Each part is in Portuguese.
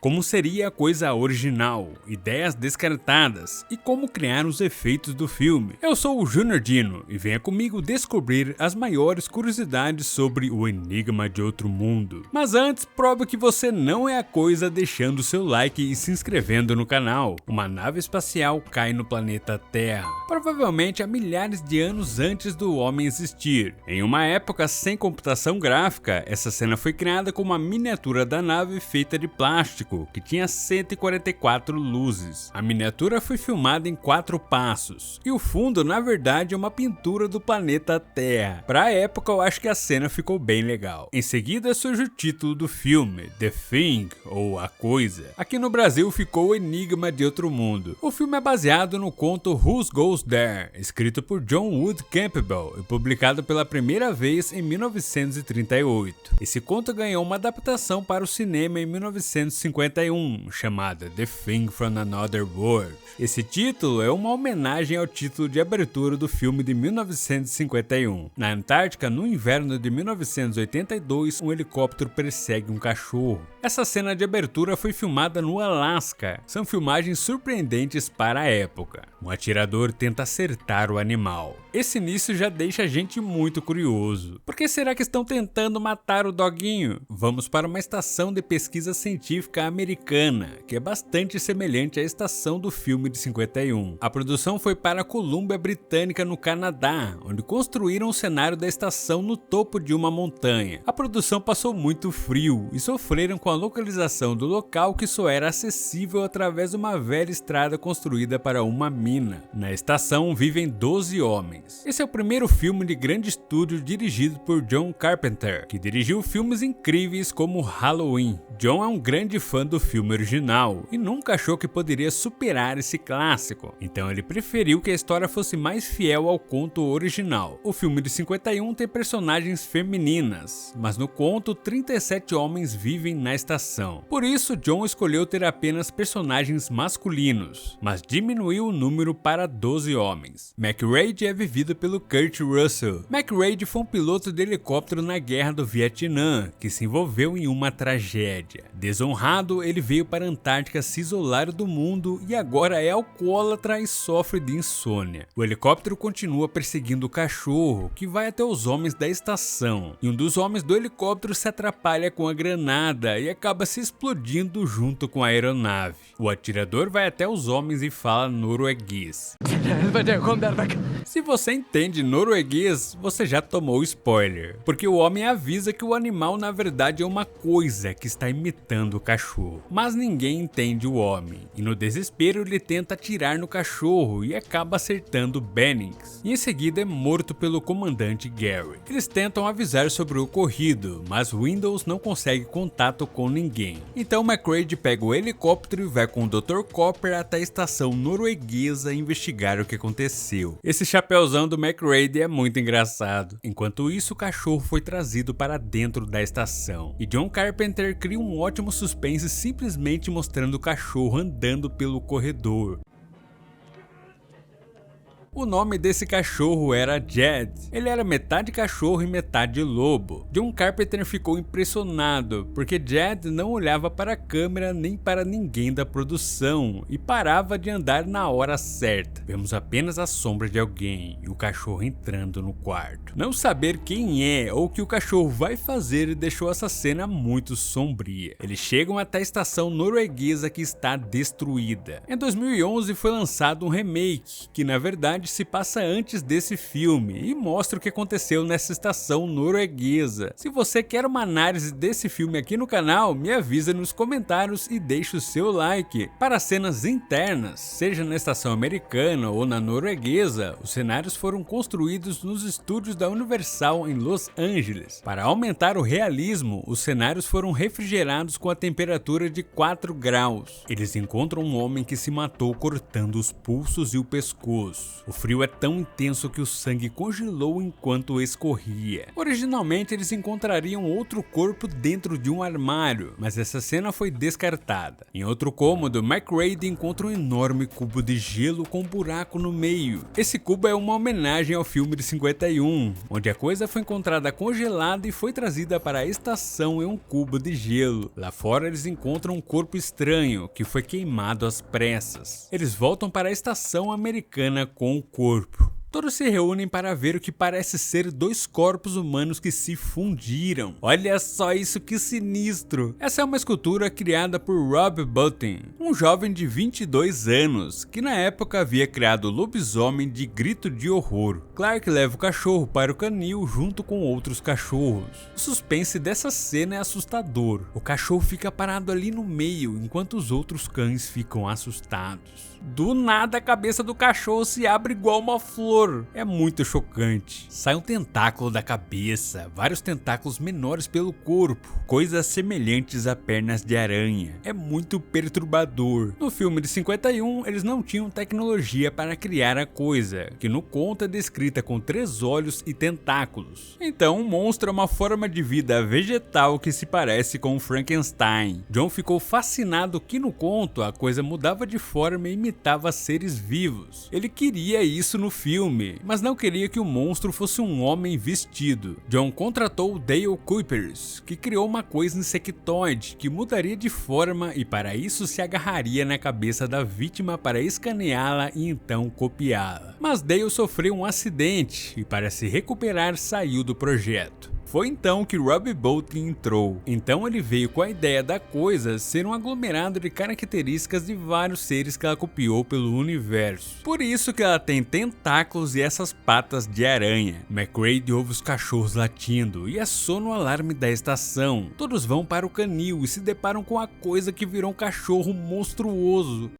Como seria a coisa original, ideias descartadas e como criar os efeitos do filme. Eu sou o Junior Dino e venha comigo descobrir as maiores curiosidades sobre o Enigma de Outro Mundo. Mas antes, prove que você não é a coisa deixando seu like e se inscrevendo no canal. Uma nave espacial cai no planeta Terra, provavelmente há milhares de anos antes do homem existir. Em uma época sem computação gráfica, essa cena foi criada com uma miniatura da nave feita de plástico, que tinha 144 luzes. A miniatura foi filmada em 4 passos, e o fundo na verdade é uma pintura do planeta Terra. Para a época eu acho que a cena ficou bem legal. Em seguida surge o título do filme, The Thing, ou A Coisa. Aqui no Brasil ficou o Enigma de Outro Mundo. O filme é baseado no conto Who Goes There, escrito por John Wood Campbell e publicado pela primeira vez em 1938. Esse conto ganhou uma adaptação para o cinema em 1951, chamada The Thing from Another World. Esse título é uma homenagem ao título de abertura do filme de 1951. Na Antártica, no inverno de 1982, um helicóptero persegue um cachorro. Essa cena de abertura foi filmada no Alasca. São filmagens surpreendentes para a época. Um atirador tenta acertar o animal. Esse início já deixa a gente muito curioso. Por que será que estão tentando matar o doguinho? Vamos para uma estação de pesquisa científica americana, que é bastante semelhante à estação do filme de 51. A produção foi para a Colômbia Britânica, no Canadá, onde construíram o cenário da estação no topo de uma montanha. A produção passou muito frio e sofreram com a localização do local, que só era acessível através de uma velha estrada construída para uma mina. Na estação vivem 12 homens. Esse é o primeiro filme de grande estúdio dirigido por John Carpenter, que dirigiu filmes incríveis como Halloween. John é um grande fã do filme original e nunca achou que poderia superar esse clássico, então ele preferiu que a história fosse mais fiel ao conto original. O filme de 51 tem personagens femininas, mas no conto 37 homens vivem na estação. Por isso, John escolheu ter apenas personagens masculinos, mas diminuiu o número para 12 homens. McRae é vivido pelo Kurt Russell. McRae foi um piloto de helicóptero na Guerra do Vietnã, que se envolveu em uma tragédia. Desonrado, ele veio para a Antártica se isolar do mundo e agora é alcoólatra e sofre de insônia. O helicóptero continua perseguindo o cachorro, que vai até os homens da estação, e um dos homens do helicóptero se atrapalha com a granada e acaba se explodindo junto com a aeronave. O atirador vai até os homens e fala norueguês. Se você entende norueguês, você já tomou spoiler, porque o homem avisa que o animal na verdade é uma coisa que está imitando o cachorro. Mas ninguém entende o homem, e no desespero ele tenta atirar no cachorro e acaba acertando Bennings, e em seguida é morto pelo comandante Gary. Eles tentam avisar sobre o ocorrido, mas Windows não consegue contato com ninguém. Então McRae pega o helicóptero e vai com o Dr. Copper até a estação norueguesa investigar o que aconteceu. Esse chapéuzão do McRae é muito engraçado. Enquanto isso, o cachorro foi trazido para dentro da estação, e John Carpenter cria um ótimo suspense simplesmente mostrando o cachorro andando pelo corredor. O nome desse cachorro era Jed. Ele era metade cachorro e metade lobo. John Carpenter ficou impressionado, porque Jed não olhava para a câmera nem para ninguém da produção e parava de andar na hora certa. Vemos apenas a sombra de alguém e o cachorro entrando no quarto. Não saber quem é ou o que o cachorro vai fazer deixou essa cena muito sombria. Eles chegam até a estação norueguesa, que está destruída. Em 2011 foi lançado um remake, que na verdade se passa antes desse filme e mostra o que aconteceu nessa estação norueguesa. Se você quer uma análise desse filme aqui no canal, me avisa nos comentários e deixa o seu like. Para cenas internas, seja na estação americana ou na norueguesa, os cenários foram construídos nos estúdios da Universal em Los Angeles. Para aumentar o realismo, os cenários foram refrigerados com a temperatura de 4 graus. Eles encontram um homem que se matou cortando os pulsos e o pescoço. O frio é tão intenso que o sangue congelou enquanto escorria. Originalmente eles encontrariam outro corpo dentro de um armário, mas essa cena foi descartada. Em outro cômodo, McReady encontra um enorme cubo de gelo com um buraco no meio. Esse cubo é uma homenagem ao filme de 51, onde a coisa foi encontrada congelada e foi trazida para a estação em um cubo de gelo. Lá fora eles encontram um corpo estranho que foi queimado às pressas. Eles voltam para a estação americana com o corpo. Todos se reúnem para ver o que parece ser dois corpos humanos que se fundiram. Olha só isso, que sinistro! Essa é uma escultura criada por Rob Bottin, um jovem de 22 anos, que na época havia criado o lobisomem de Grito de Horror. Clark leva o cachorro para o canil junto com outros cachorros. O suspense dessa cena é assustador. O cachorro fica parado ali no meio, enquanto os outros cães ficam assustados. Do nada a cabeça do cachorro se abre igual uma flor. É muito chocante. Sai um tentáculo da cabeça, vários tentáculos menores pelo corpo, coisas semelhantes a pernas de aranha. É muito perturbador. No filme de 51, eles não tinham tecnologia para criar a coisa, que no conto é descrita com 3 olhos e tentáculos. Então o monstro é uma forma de vida vegetal que se parece com o Frankenstein. John ficou fascinado que no conto a coisa mudava de forma e imitava seres vivos. Ele queria isso no filme, mas não queria que o monstro fosse um homem vestido. John contratou Dale Kuipers, que criou uma coisa insectoide que mudaria de forma e para isso se agarraria na cabeça da vítima para escaneá-la e então copiá-la. Mas Dale sofreu um acidente e para se recuperar saiu do projeto. Foi então que Rob Bottin entrou. Então ele veio com a ideia da coisa ser um aglomerado de características de vários seres que ela copiou pelo universo. Por isso que ela tem tentáculos e essas patas de aranha. McReady ouve os cachorros latindo e assona o alarme da estação. Todos vão para o canil e se deparam com a coisa que virou um cachorro monstruoso.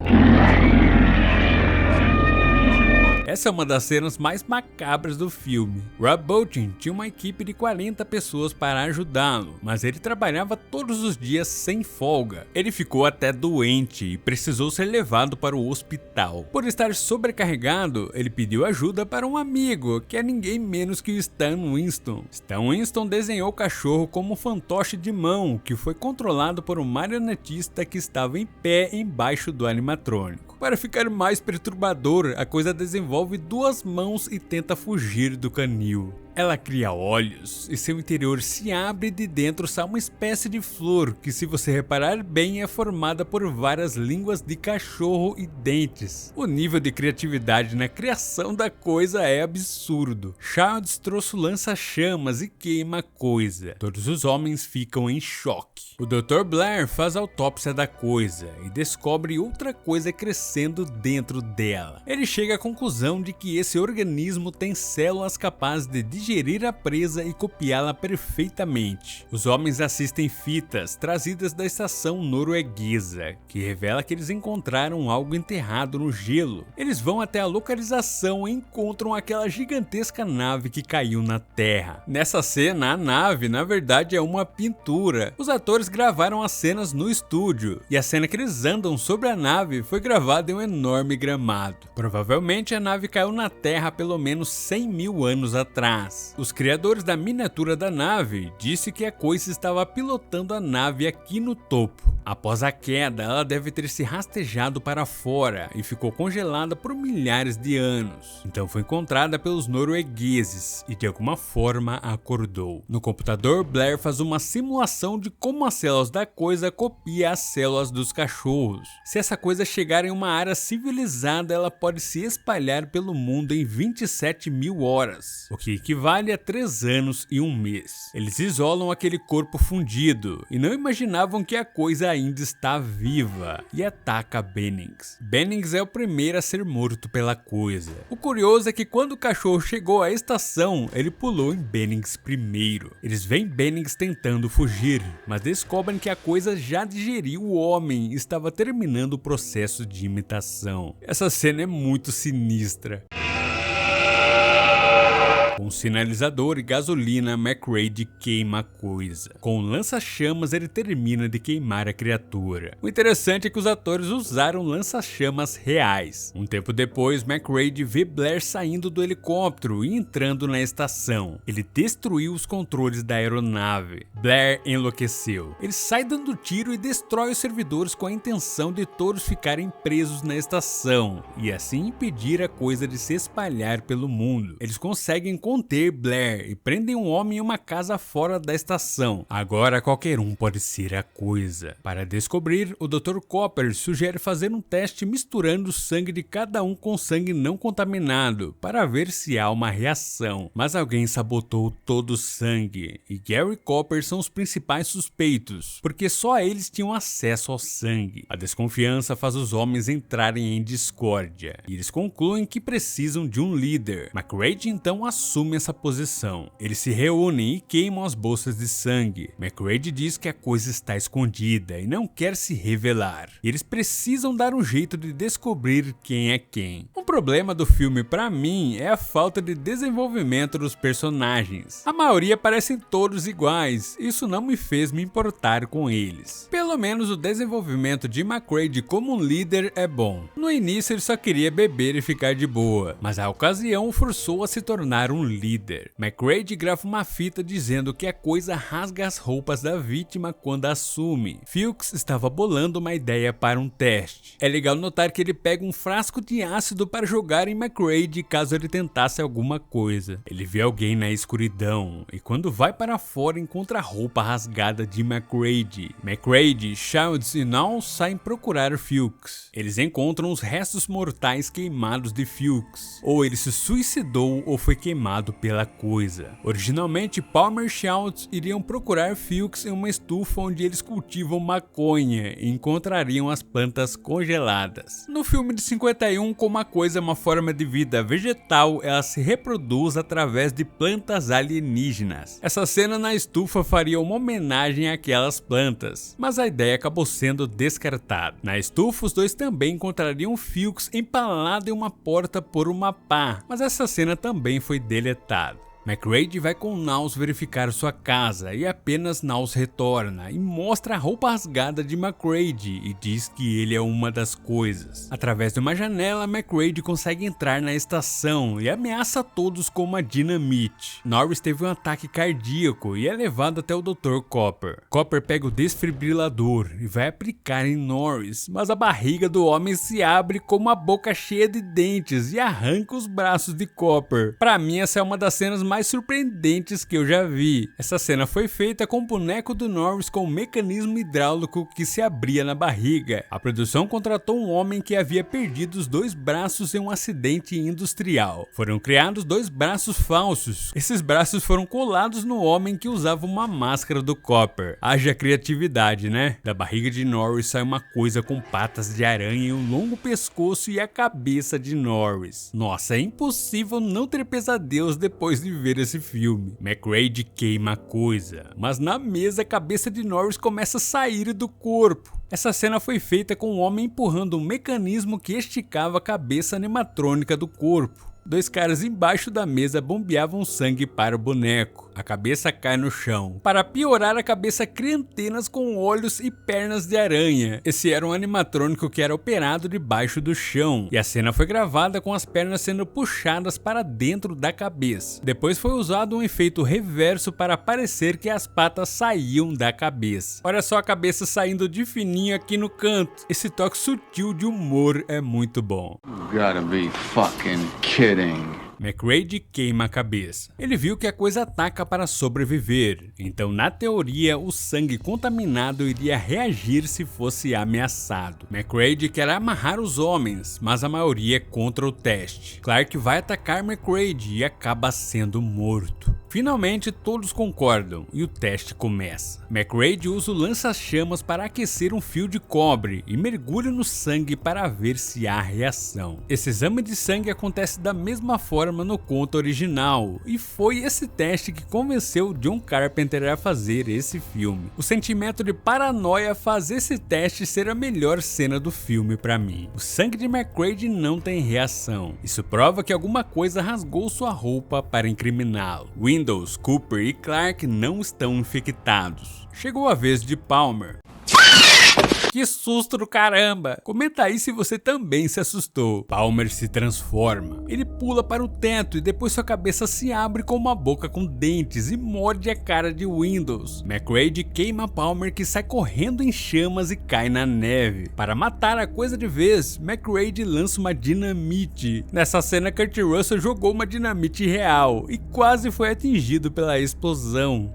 Essa é uma das cenas mais macabras do filme. Rob Bottin tinha uma equipe de 40 pessoas para ajudá-lo, mas ele trabalhava todos os dias sem folga. Ele ficou até doente e precisou ser levado para o hospital. Por estar sobrecarregado, ele pediu ajuda para um amigo, que é ninguém menos que o Stan Winston. Stan Winston desenhou o cachorro como um fantoche de mão, que foi controlado por um marionetista que estava em pé embaixo do animatrônico. Para ficar mais perturbador, a coisa desenvolve 2 mãos e tenta fugir do canil. Ela cria olhos e seu interior se abre e de dentro sai uma espécie de flor que, se você reparar bem, é formada por várias línguas de cachorro e dentes. O nível de criatividade na criação da coisa é absurdo. Child Strosso lança chamas e queima a coisa. Todos os homens ficam em choque. O Dr. Blair faz a autópsia da coisa e descobre outra coisa crescendo dentro dela. Ele chega à conclusão de que esse organismo tem células capazes de digerir a presa e copiá-la perfeitamente. Os homens assistem fitas trazidas da estação norueguesa, que revela que eles encontraram algo enterrado no gelo. Eles vão até a localização e encontram aquela gigantesca nave que caiu na Terra. Nessa cena, a nave na verdade é uma pintura. Os atores gravaram as cenas no estúdio, e a cena que eles andam sobre a nave foi gravada em um enorme gramado. Provavelmente a nave caiu na Terra há pelo menos 100 mil anos atrás. Os criadores da miniatura da nave disseram que a coisa estava pilotando a nave aqui no topo. Após a queda, ela deve ter se rastejado para fora e ficou congelada por milhares de anos. Então foi encontrada pelos noruegueses e de alguma forma acordou. No computador, Blair faz uma simulação de como as células da coisa copiam as células dos cachorros. Se essa coisa chegar em uma área civilizada, ela pode se espalhar pelo mundo em 27 mil horas, o que equivale a 3 anos e 1 mês. Eles isolam aquele corpo fundido e não imaginavam que a coisa ainda está viva e ataca Bennings. Bennings é o primeiro a ser morto pela coisa. O curioso é que quando o cachorro chegou à estação, ele pulou em Bennings primeiro. Eles veem Bennings tentando fugir, mas descobrem que a coisa já digeriu o homem e estava terminando o processo de imitação. Essa cena é muito sinistra. Com um sinalizador e gasolina, McReady queima a coisa. Com um lança-chamas, ele termina de queimar a criatura. O interessante é que os atores usaram lança-chamas reais. Um tempo depois, McReady vê Blair saindo do helicóptero e entrando na estação. Ele destruiu os controles da aeronave. Blair enlouqueceu. Ele sai dando tiro e destrói os servidores com a intenção de todos ficarem presos na estação e assim impedir a coisa de se espalhar pelo mundo. Eles conseguem conter Blair e prendem um homem em uma casa fora da estação. Agora qualquer um pode ser a coisa. Para descobrir, o Dr. Copper sugere fazer um teste misturando o sangue de cada um com sangue não contaminado para ver se há uma reação. Mas alguém sabotou todo o sangue e Gary e Copper são os principais suspeitos, porque só eles tinham acesso ao sangue. A desconfiança faz os homens entrarem em discórdia e eles concluem que precisam de um líder. McReady então assume essa posição. Eles se reúnem e queimam as bolsas de sangue. McReady diz que a coisa está escondida e não quer se revelar. Eles precisam dar um jeito de descobrir quem é quem. O problema do filme para mim é a falta de desenvolvimento dos personagens. A maioria parecem todos iguais, isso não me fez me importar com eles. Pelo menos o desenvolvimento de McReady como um líder é bom. No início ele só queria beber e ficar de boa, mas a ocasião o forçou a se tornar um líder. McReady grava uma fita dizendo que a coisa rasga as roupas da vítima quando assume. Fuchs estava bolando uma ideia para um teste. É legal notar que ele pega um frasco de ácido para jogar em McReady caso ele tentasse alguma coisa. Ele vê alguém na escuridão e quando vai para fora encontra a roupa rasgada de McReady. McReady, Childs e Knowles saem procurar Fuchs. Eles encontram os restos mortais queimados de Fuchs. Ou ele se suicidou ou foi queimado pela coisa. Originalmente, Palmer e Childs iriam procurar Fuchs em uma estufa onde eles cultivam maconha e encontrariam as plantas congeladas. No filme de 51, como a coisa é uma forma de vida vegetal, ela se reproduz através de plantas alienígenas. Essa cena na estufa faria uma homenagem àquelas plantas, mas a ideia acabou sendo descartada. Na estufa, os dois também encontrariam Fuchs empalado em uma porta por uma pá, mas essa cena também foi deletada. McReady vai com Knowles verificar sua casa e apenas Knowles retorna e mostra a roupa rasgada de McReady e diz que ele é uma das coisas. Através de uma janela, McReady consegue entrar na estação e ameaça todos com uma dinamite. Norris teve um ataque cardíaco e é levado até o Dr. Copper. Copper pega o desfibrilador e vai aplicar em Norris, mas a barriga do homem se abre com uma boca cheia de dentes e arranca os braços de Copper. Para mim, essa é uma das cenas mais surpreendentes que eu já vi. Essa cena foi feita com o boneco do Norris com um mecanismo hidráulico que se abria na barriga. A produção contratou um homem que havia perdido os dois braços em um acidente industrial. Foram criados dois braços falsos. Esses braços foram colados no homem que usava uma máscara do Copper. Haja criatividade, né? Da barriga de Norris sai uma coisa com patas de aranha e um longo pescoço e a cabeça de Norris. Nossa, é impossível não ter pesadelos depois de ver esse filme. McReady queima a coisa, mas na mesa a cabeça de Norris começa a sair do corpo. Essa cena foi feita com um homem empurrando um mecanismo que esticava a cabeça animatrônica do corpo. Dois caras embaixo da mesa bombeavam sangue para o boneco. A cabeça cai no chão. Para piorar, a cabeça cria antenas com olhos e pernas de aranha. Esse era um animatrônico que era operado debaixo do chão. E a cena foi gravada com as pernas sendo puxadas para dentro da cabeça. Depois foi usado um efeito reverso para parecer que as patas saíam da cabeça. Olha só a cabeça saindo de fininho aqui no canto. Esse toque sutil de humor é muito bom. You gotta be fucking kidding. McReady queima a cabeça. Ele viu que a coisa ataca para sobreviver, então na teoria o sangue contaminado iria reagir se fosse ameaçado. McReady quer amarrar os homens, mas a maioria é contra o teste. Clark vai atacar McReady e acaba sendo morto. Finalmente todos concordam e o teste começa. McRae usa o lança-chamas para aquecer um fio de cobre e mergulha no sangue para ver se há reação. Esse exame de sangue acontece da mesma forma no conto original e foi esse teste que convenceu John Carpenter a fazer esse filme. O sentimento de paranoia faz esse teste ser a melhor cena do filme para mim. O sangue de McRae não tem reação. Isso prova que alguma coisa rasgou sua roupa para incriminá-lo. Windows, Cooper e Clark não estão infectados. Chegou a vez de Palmer. Que susto do caramba! Comenta aí se você também se assustou. Palmer se transforma. Ele pula para o teto e depois sua cabeça se abre com uma boca com dentes e morde a cara de Windows. McRae queima Palmer, que sai correndo em chamas e cai na neve. Para matar a coisa de vez, McRae lança uma dinamite. Nessa cena, Kurt Russell jogou uma dinamite real e quase foi atingido pela explosão.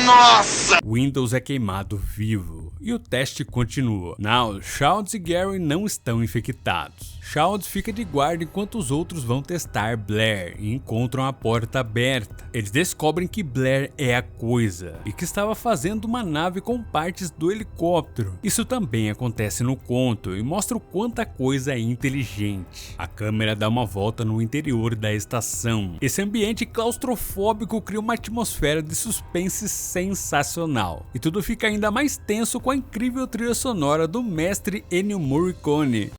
Nossa! Windows é queimado vivo e o teste continua. Now, Childs e Gary não estão infectados. Childs fica de guarda enquanto os outros vão testar Blair e encontram a porta aberta. Eles descobrem que Blair é a coisa e que estava fazendo uma nave com partes do helicóptero. Isso também acontece no conto e mostra o quanto a coisa é inteligente. A câmera dá uma volta no interior da estação. Esse ambiente claustrofóbico cria uma atmosfera de suspense sensacional. E tudo fica ainda mais tenso com a incrível trilha sonora do mestre Ennio Morricone.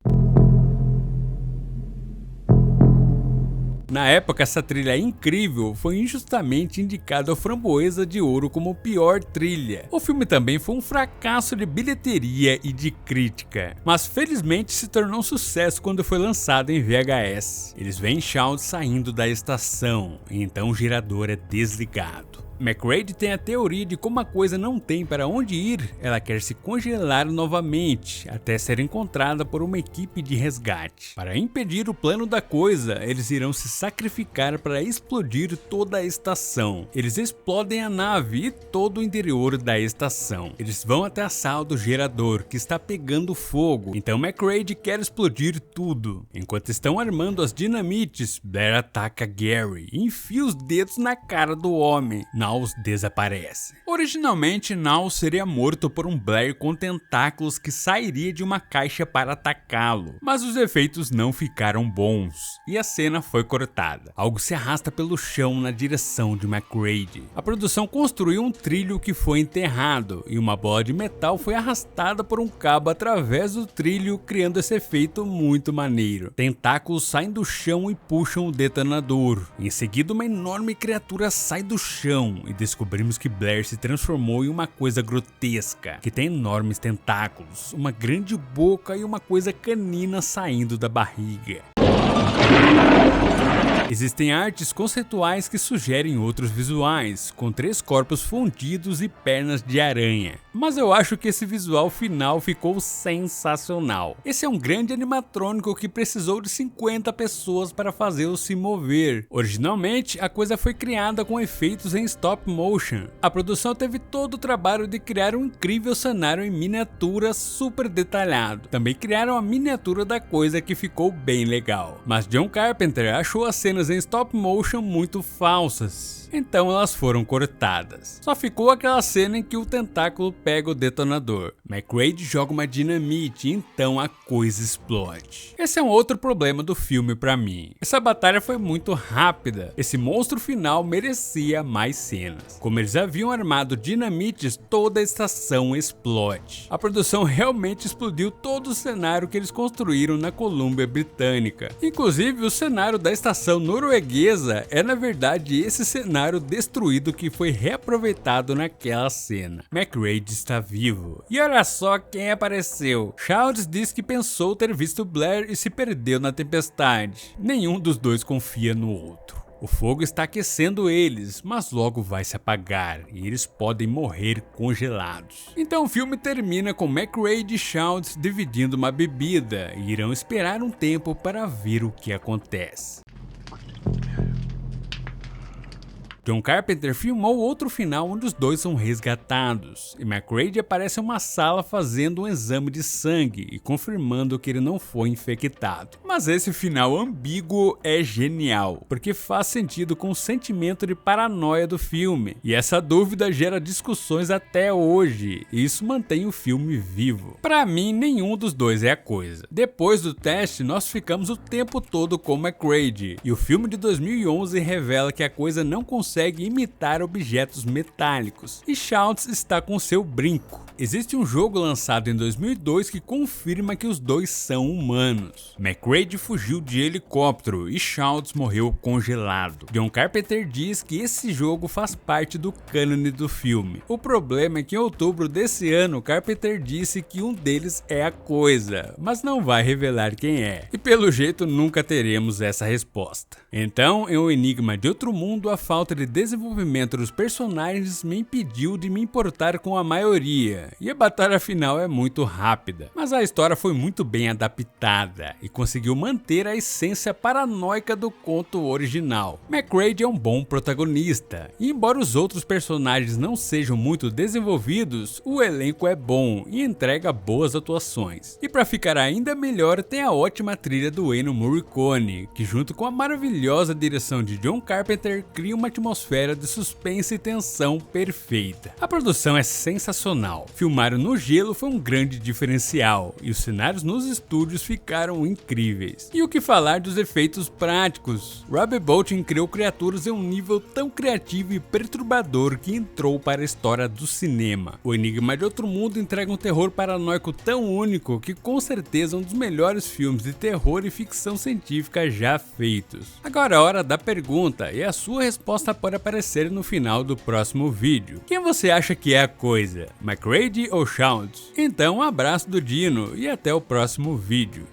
Na época, essa trilha incrível foi injustamente indicada ao Framboesa de Ouro como pior trilha. O filme também foi um fracasso de bilheteria e de crítica, mas felizmente se tornou um sucesso quando foi lançado em VHS. Eles veem Shawn saindo da estação, e então o gerador é desligado. McRae tem a teoria de como a coisa não tem para onde ir, ela quer se congelar novamente, até ser encontrada por uma equipe de resgate. Para impedir o plano da coisa, eles irão se sacrificar para explodir toda a estação. Eles explodem a nave e todo o interior da estação. Eles vão até a sala do gerador, que está pegando fogo, então McRae quer explodir tudo. Enquanto estão armando as dinamites, Blair ataca Gary e enfia os dedos na cara do homem. Niles desaparece. Originalmente, Niles seria morto por um Blair com tentáculos que sairia de uma caixa para atacá-lo, mas os efeitos não ficaram bons e a cena foi cortada. Algo se arrasta pelo chão na direção de McRae. A produção construiu um trilho que foi enterrado e uma bola de metal foi arrastada por um cabo através do trilho, criando esse efeito muito maneiro. Tentáculos saem do chão e puxam o detonador. Em seguida, uma enorme criatura sai do chão e descobrimos que Blair se transformou em uma coisa grotesca, que tem enormes tentáculos, uma grande boca e uma coisa canina saindo da barriga. Existem artes conceituais que sugerem outros visuais, com 3 corpos fundidos e pernas de aranha. Mas eu acho que esse visual final ficou sensacional. Esse é um grande animatrônico que precisou de 50 pessoas para fazê-lo se mover. Originalmente, a coisa foi criada com efeitos em stop motion. A produção teve todo o trabalho de criar um incrível cenário em miniatura super detalhado. Também criaram a miniatura da coisa, que ficou bem legal. Mas John Carpenter achou as cenas em stop motion muito falsas, então elas foram cortadas. Só ficou aquela cena em que o tentáculo pega o detonador. McRae joga uma dinamite e então a coisa explode. Esse é um outro problema do filme pra mim. Essa batalha foi muito rápida. Esse monstro final merecia mais cenas. Como eles haviam armado dinamites, toda a estação explode. A produção realmente explodiu todo o cenário que eles construíram na Colômbia Britânica. Inclusive, o cenário da estação norueguesa é na verdade esse cenário destruído que foi reaproveitado naquela cena. McRae está vivo. E olha só quem apareceu. Childs diz que pensou ter visto Blair e se perdeu na tempestade. Nenhum dos dois confia no outro. O fogo está aquecendo eles, mas logo vai se apagar e eles podem morrer congelados. Então o filme termina com McRae e Childs dividindo uma bebida e irão esperar um tempo para ver o que acontece. John Carpenter filmou outro final onde os dois são resgatados, e McCready aparece em uma sala fazendo um exame de sangue e confirmando que ele não foi infectado. Mas esse final ambíguo é genial, porque faz sentido com o sentimento de paranoia do filme, e essa dúvida gera discussões até hoje, e isso mantém o filme vivo. Pra mim, nenhum dos dois é a coisa. Depois do teste, nós ficamos o tempo todo com McCready, e o filme de 2011 revela que a coisa não consegue imitar objetos metálicos, e Schultz está com seu brinco. Existe um jogo lançado em 2002 que confirma que os dois são humanos. McCready fugiu de helicóptero e Schultz morreu congelado. John Carpenter diz que esse jogo faz parte do cânone do filme. O problema é que em outubro desse ano, Carpenter disse que um deles é a coisa, mas não vai revelar quem é. E pelo jeito nunca teremos essa resposta. Então, em O Enigma de Outro Mundo, a falta de desenvolvimento dos personagens me impediu de me importar com a maioria. E a batalha final é muito rápida, mas a história foi muito bem adaptada e conseguiu manter a essência paranoica do conto original. McCready é um bom protagonista, e embora os outros personagens não sejam muito desenvolvidos, o elenco é bom e entrega boas atuações. E para ficar ainda melhor, tem a ótima trilha do Ennio Morricone, que junto com a maravilhosa direção de John Carpenter cria uma atmosfera de suspense e tensão perfeita. A produção é sensacional. Filmar no gelo foi um grande diferencial, e os cenários nos estúdios ficaram incríveis. E o que falar dos efeitos práticos? Rob Bottin criou criaturas em um nível tão criativo e perturbador que entrou para a história do cinema. O Enigma de Outro Mundo entrega um terror paranoico tão único que com certeza é um dos melhores filmes de terror e ficção científica já feitos. Agora é a hora da pergunta, e a sua resposta pode aparecer no final do próximo vídeo. Quem você acha que é a coisa? McCready ou Schultz? Então um abraço do Dino e até o próximo vídeo.